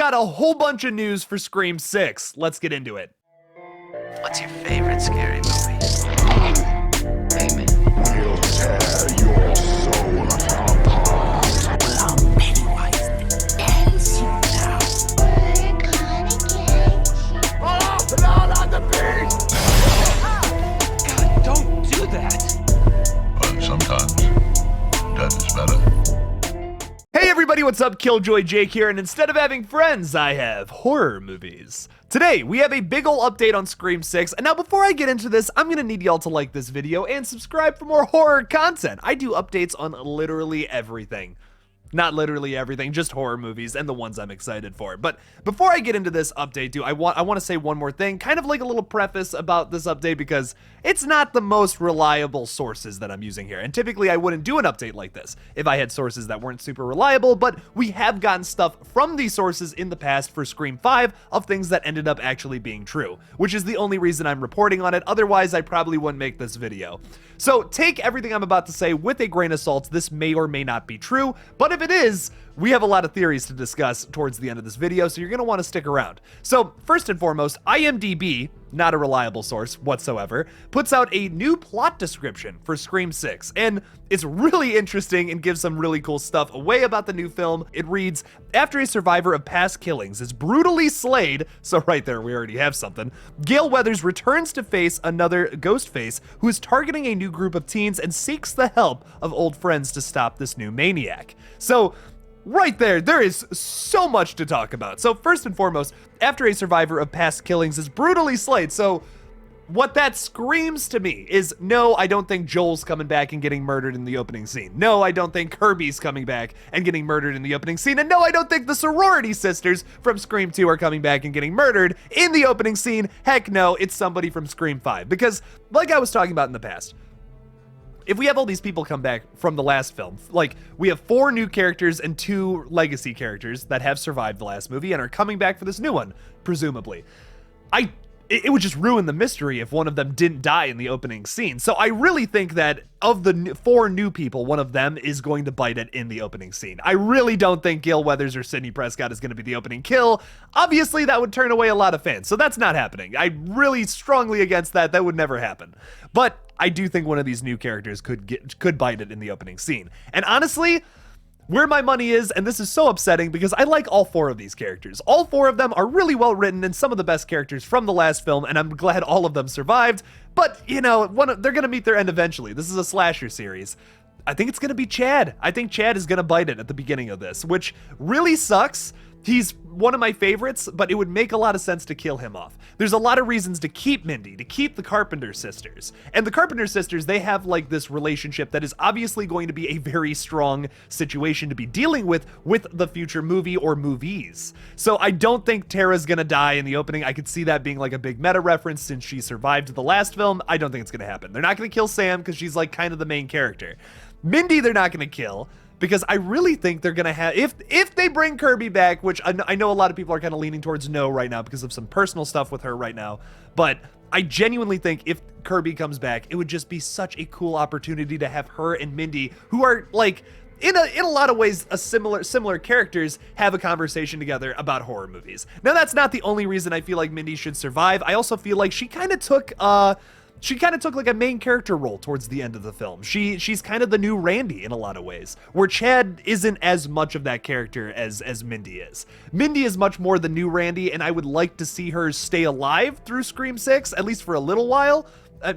got a whole bunch of news for Scream 6. Let's get into it. What's your favorite scary movie? Amen. We'll tear your soul apart. Well, I'm Pennywise the dancing now. We're gonna get you. Oh, blood on the beast! God, don't do that. But sometimes death is better. Hey everybody, what's up? KillJoy Jake here, and instead of having friends, I have horror movies. Today, we have a big ol' update on Scream 6, and now before I get into this, I'm gonna need y'all to like this video and subscribe for more horror content. I do updates on literally everything. Not literally everything, just horror movies and the ones I'm excited for. But before I get into this update, I want to say one more thing, kind of like a little preface about this update, because it's not the most reliable sources that I'm using here. And typically I wouldn't do an update like this if I had sources that weren't super reliable, but we have gotten stuff from these sources in the past for Scream 5 of things that ended up actually being true, which is the only reason I'm reporting on it. Otherwise, I probably wouldn't make this video. So take everything I'm about to say with a grain of salt. This may or may not be true, but if it is, we have a lot of theories to discuss towards the end of this video, so you're going to want to stick around. So first and foremost, IMDb, not a reliable source whatsoever, puts out a new plot description for Scream 6, and it's really interesting and gives some really cool stuff away about the new film. It reads, after a survivor of past killings is brutally slayed, so right there we already have something, Gale Weathers returns to face another Ghostface who is targeting a new group of teens and seeks the help of old friends to stop this new maniac. So right there is so much to talk about. So first and foremost, after a survivor of past killings is brutally slayed, so what that screams to me is, no, I don't think Joel's coming back and getting murdered in the opening scene. No, I don't think Kirby's coming back and getting murdered in the opening scene. And no, I don't think the sorority sisters from Scream 2 are coming back and getting murdered in the opening scene. Heck no, it's somebody from Scream 5. Because, like I was talking about in the past, if we have all these people come back from the last film, like we have 4 new characters and 2 legacy characters that have survived the last movie and are coming back for this new one, presumably. It would just ruin the mystery if one of them didn't die in the opening scene. So I really think that of the 4 new people, one of them is going to bite it in the opening scene. I really don't think Gale Weathers or Sidney Prescott is going to be the opening kill. Obviously, that would turn away a lot of fans, so that's not happening. I'm really strongly against that. That would never happen. But I do think one of these new characters could bite it in the opening scene. And honestly, where my money is, and this is so upsetting because I like all 4 of these characters. All 4 of them are really well written and some of the best characters from the last film, and I'm glad all of them survived. But, you know, they're going to meet their end eventually. This is a slasher series. I think it's going to be Chad. I think Chad is going to bite it at the beginning of this, which really sucks. He's one of my favorites, but it would make a lot of sense to kill him off. There's a lot of reasons to keep Mindy, to keep the Carpenter sisters. And the Carpenter sisters, they have like this relationship that is obviously going to be a very strong situation to be dealing with the future movie or movies. So I don't think Tara's gonna die in the opening. I could see that being like a big meta reference since she survived the last film. I don't think it's gonna happen. They're not gonna kill Sam because she's like kind of the main character. Mindy, they're not gonna kill, because I really think they're gonna have, if they bring Kirby back, which I know a lot of people are kind of leaning towards no right now because of some personal stuff with her right now, but I genuinely think if Kirby comes back, it would just be such a cool opportunity to have her and Mindy, who are like in a lot of ways similar characters, have a conversation together about horror movies. Now that's not the only reason I feel like Mindy should survive. I also feel like she kind of took like a main character role towards the end of the film. She's kind of the new Randy in a lot of ways, where Chad isn't as much of that character as Mindy is. Mindy is much more the new Randy, and I would like to see her stay alive through Scream 6, at least for a little while.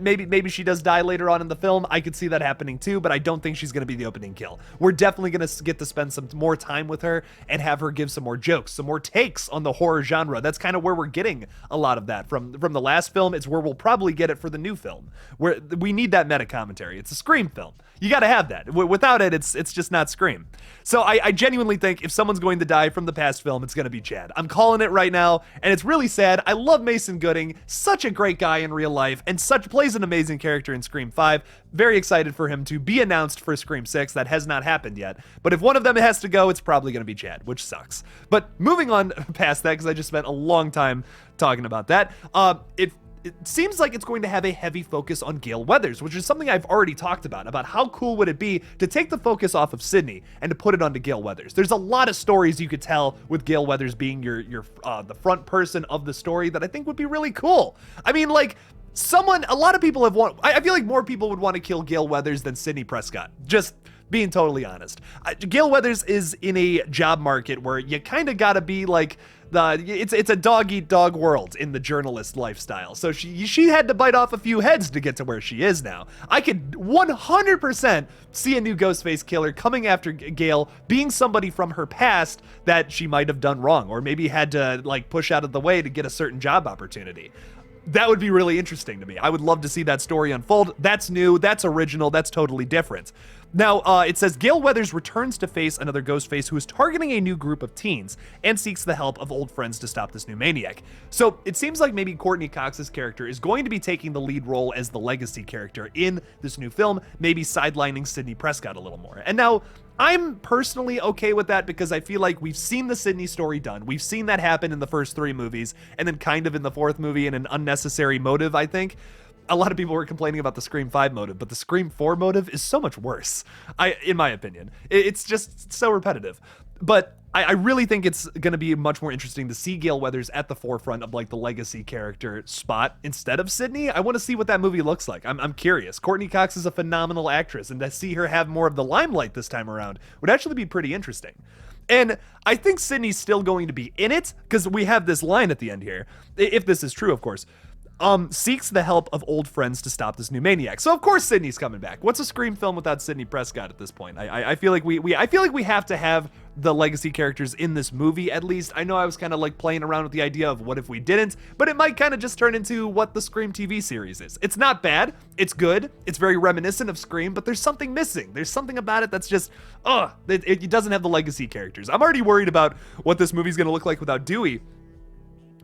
Maybe she does die later on in the film. I could see that happening too, but I don't think she's going to be the opening kill. We're definitely going to get to spend some more time with her and have her give some more jokes, some more takes on the horror genre. That's kind of where we're getting a lot of that from the last film. It's where we'll probably get it for the new film, where we need that meta commentary. It's a Scream film. You got to have that. Without it, it's just not Scream. So I genuinely think if someone's going to die from the past film, it's going to be Chad. I'm calling it right now, and it's really sad. I love Mason Gooding, such a great guy in real life, and plays an amazing character in Scream 5. Very excited for him to be announced for Scream 6. That has not happened yet. But if one of them has to go, it's probably going to be Chad, which sucks. But moving on past that, because I just spent a long time talking about that. it seems like it's going to have a heavy focus on Gale Weathers, which is something I've already talked about how cool would it be to take the focus off of Sydney and to put it onto Gale Weathers. There's a lot of stories you could tell with Gale Weathers being the front person of the story that I think would be really cool. I mean, like, a lot of people I feel like more people would want to kill Gale Weathers than Sidney Prescott, just being totally honest. Gale Weathers is in a job market where you kind of gotta be like, it's a dog-eat-dog world in the journalist lifestyle. So she had to bite off a few heads to get to where she is now. I could 100% see a new Ghostface killer coming after Gale, being somebody from her past that she might have done wrong, or maybe had to like push out of the way to get a certain job opportunity. That would be really interesting to me. I would love to see that story unfold. That's new, that's original, that's totally different. Now, it says Gale Weathers returns to face another Ghostface who is targeting a new group of teens and seeks the help of old friends to stop this new maniac. So it seems like maybe Courtney Cox's character is going to be taking the lead role as the legacy character in this new film, maybe sidelining Sidney Prescott a little more. And now, I'm personally okay with that because I feel like we've seen the Sydney story done. We've seen that happen in the first 3 movies and then kind of in the 4th movie in an unnecessary motive, I think. A lot of people were complaining about the Scream 5 motive, but the Scream 4 motive is so much worse, in my opinion. It's just so repetitive. But I really think it's going to be much more interesting to see Gale Weathers at the forefront of like the legacy character spot instead of Sydney. I want to see what that movie looks like. I'm curious. Courtney Cox is a phenomenal actress, and to see her have more of the limelight this time around would actually be pretty interesting. And I think Sydney's still going to be in it because we have this line at the end here, if this is true, of course. Seeks the help of old friends to stop this new maniac. So of course Sydney's coming back. What's a Scream film without Sidney Prescott at this point? I feel like we have to have the legacy characters in this movie at least. I know I was kind of like playing around with the idea of what if we didn't, but it might kind of just turn into what the Scream TV series is. It's not bad. It's good. It's very reminiscent of Scream, but there's something missing. There's something about it that's just, it doesn't have the legacy characters. I'm already worried about what this movie's gonna look like without Dewey.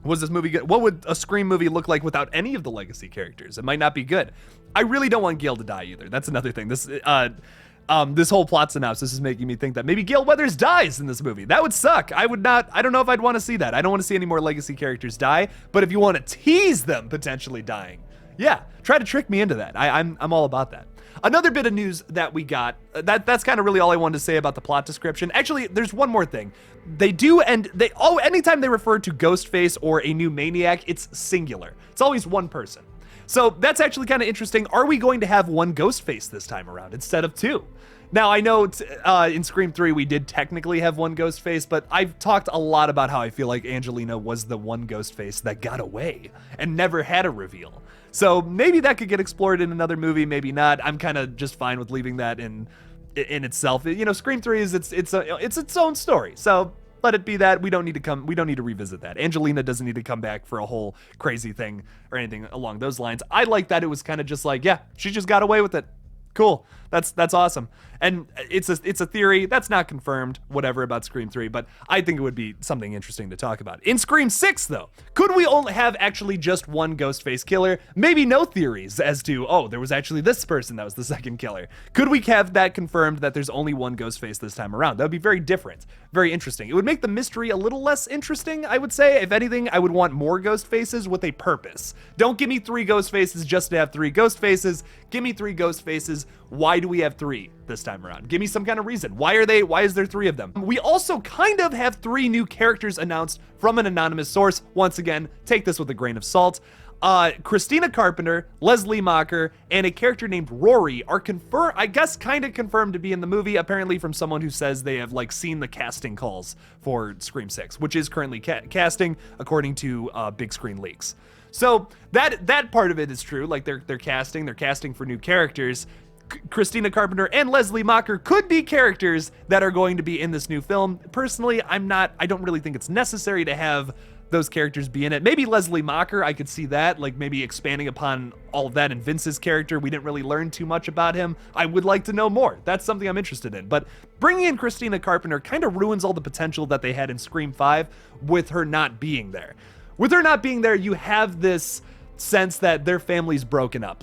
What would a Scream movie look like without any of the legacy characters? It might not be good. I really don't want Gale to die either. That's another thing. This whole plot synopsis is making me think that maybe Gale Weathers dies in this movie. That would suck. I don't know if I'd want to see that. I don't want to see any more legacy characters die, but if you want to tease them potentially dying, yeah, try to trick me into that. I'm all about that. Another bit of news that we got, that's kind of really all I wanted to say about the plot description. Actually, there's one more thing. Anytime they refer to Ghostface or a new maniac, it's singular. It's always one person. So that's actually kind of interesting. Are we going to have one Ghostface this time around instead of 2? Now, I know in Scream 3 we did technically have one Ghostface, but I've talked a lot about how I feel like Angelina was the one Ghostface that got away and never had a reveal. So maybe that could get explored in another movie, maybe not. I'm kind of just fine with leaving that in itself. You know, Scream 3 is it's its own story. So let it be that. We don't need to revisit that. Angelina doesn't need to come back for a whole crazy thing or anything along those lines. I like that it was kind of just like, yeah, she just got away with it. Cool. That's awesome. And it's a theory that's not confirmed, whatever, about Scream 3, but I think it would be something interesting to talk about. In Scream 6, though, could we only have actually just one Ghostface killer? Maybe no theories as to, there was actually this person that was the second killer. Could we have that confirmed that there's only one Ghostface this time around? That would be very different, very interesting. It would make the mystery a little less interesting, I would say. If anything, I would want more Ghostfaces with a purpose. Don't give me 3 Ghostfaces just to have 3 Ghostfaces. Give me 3 Ghostfaces. Why do we have 3 this time around? Give me some kind of reason. Why is there 3 of them? We also kind of have 3 new characters announced from an anonymous source. Once again, take this with a grain of salt. Christina Carpenter, Leslie Mocker, and a character named Rory are kind of confirmed to be in the movie, apparently from someone who says they have seen the casting calls for Scream 6, which is currently casting according to Big Screen Leaks. So that part of it is true. They're casting for new characters. Christina Carpenter and Leslie Mocker could be characters that are going to be in this new film. Personally, I don't really think it's necessary to have those characters be in it. Maybe Leslie Mocker, I could see that, maybe expanding upon all of that in Vince's character. We didn't really learn too much about him. I would like to know more. That's something I'm interested in. But bringing in Christina Carpenter kind of ruins all the potential that they had in Scream 5 with her not being there. With her not being there, you have this sense that their family's broken up.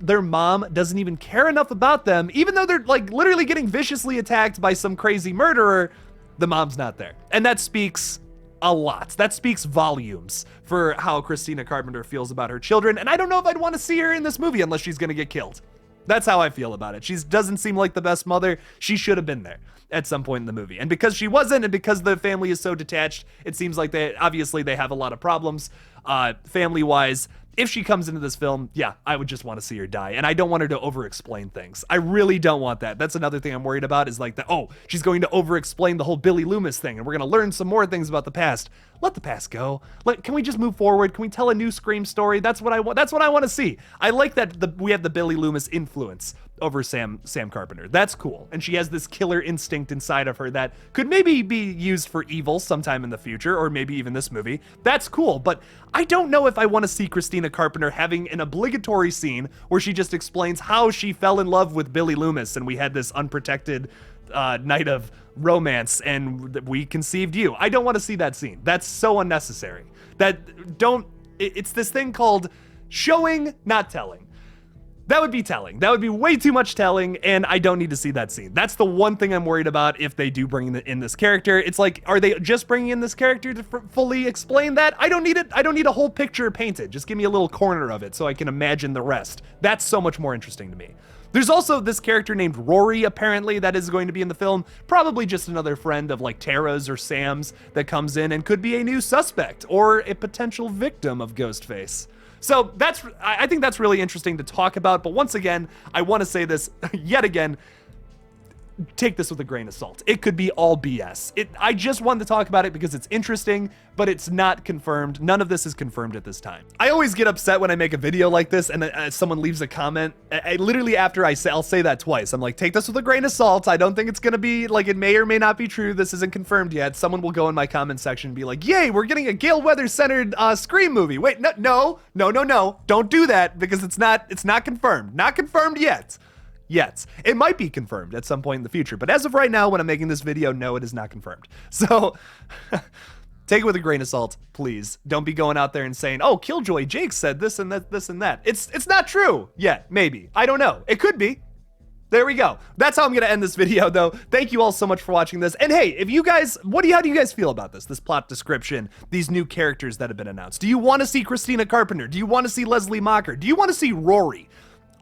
Their mom doesn't even care enough about them, even though they're literally getting viciously attacked by some crazy murderer. The mom's not there. And that speaks a lot. That speaks volumes for how Christina Carpenter feels about her children, and I don't know if I'd want to see her in this movie unless she's gonna get killed. That's how I feel about it. She doesn't seem like the best mother. She should have been there at some point in the movie. And because she wasn't, and because the family is so detached, it seems like they have a lot of problems family-wise. If she comes into this film, yeah, I would just want to see her die. And I don't want her to over-explain things. I really don't want that. That's another thing I'm worried about is like, she's going to over-explain the whole Billy Loomis thing, and we're going to learn some more things about the past. Let the past go. Can we just move forward? Can we tell a new Scream story? That's what I want. That's what I want to see. I like that we have the Billy Loomis influence over Sam Carpenter. That's cool. And she has this killer instinct inside of her that could maybe be used for evil sometime in the future, or maybe even this movie. That's cool, but I don't know if I want to see Christina Carpenter having an obligatory scene where she just explains how she fell in love with Billy Loomis and we had this unprotected night of romance and we conceived you. I don't want to see that scene. That's so unnecessary. It's this thing called showing, not telling. That would be telling. That would be way too much telling, and I don't need to see that scene. That's the one thing I'm worried about if they do bring in this character. It's like, are they just bringing in this character to fully explain that? I don't need it. I don't need a whole picture painted. Just give me a little corner of it so I can imagine the rest. That's so much more interesting to me. There's also this character named Rory, apparently, that is going to be in the film. Probably just another friend of like Tara's or Sam's that comes in and could be a new suspect or a potential victim of Ghostface. So I think that's really interesting to talk about. But once again, I want to say this yet again. Take this with a grain of salt. It could be all BS. I just wanted to talk about it because it's interesting, but it's not confirmed. None of this is confirmed at this time. I always get upset when I make a video like this and someone leaves a comment. I literally after I'll say that twice. I'm like, take this with a grain of salt. I don't think it's gonna be like, it may or may not be true. This isn't confirmed yet. Someone will go in my comment section and be like, yay, we're getting a Gale Weathers-centered Scream movie. Wait, no. Don't do that because it's not confirmed. Not confirmed yet. Yet. It might be confirmed at some point in the future, but as of right now, when I'm making this video, no, it is not confirmed. So take it with a grain of salt, please. Don't be going out there and saying, oh, KillJoy Jake said this and that, this and that. It's not true yet, maybe. I don't know. It could be. There we go. That's how I'm going to end this video, though. Thank you all so much for watching this. And hey, if you guys, how do you guys feel about this plot description, these new characters that have been announced? Do you want to see Christina Carpenter? Do you want to see Leslie Mocker? Do you want to see Rory?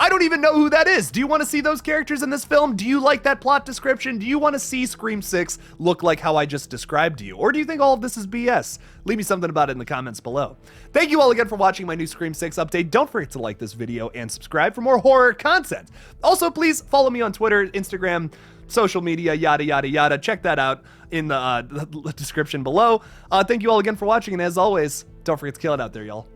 I don't even know who that is. Do you want to see those characters in this film? Do you like that plot description? Do you want to see Scream 6 look like how I just described to you? Or do you think all of this is BS? Leave me something about it in the comments below. Thank you all again for watching my new Scream 6 update. Don't forget to like this video and subscribe for more horror content. Also, please follow me on Twitter, Instagram, social media, yada, yada, yada. Check that out in the description below. Thank you all again for watching, and as always, don't forget to kill it out there, y'all.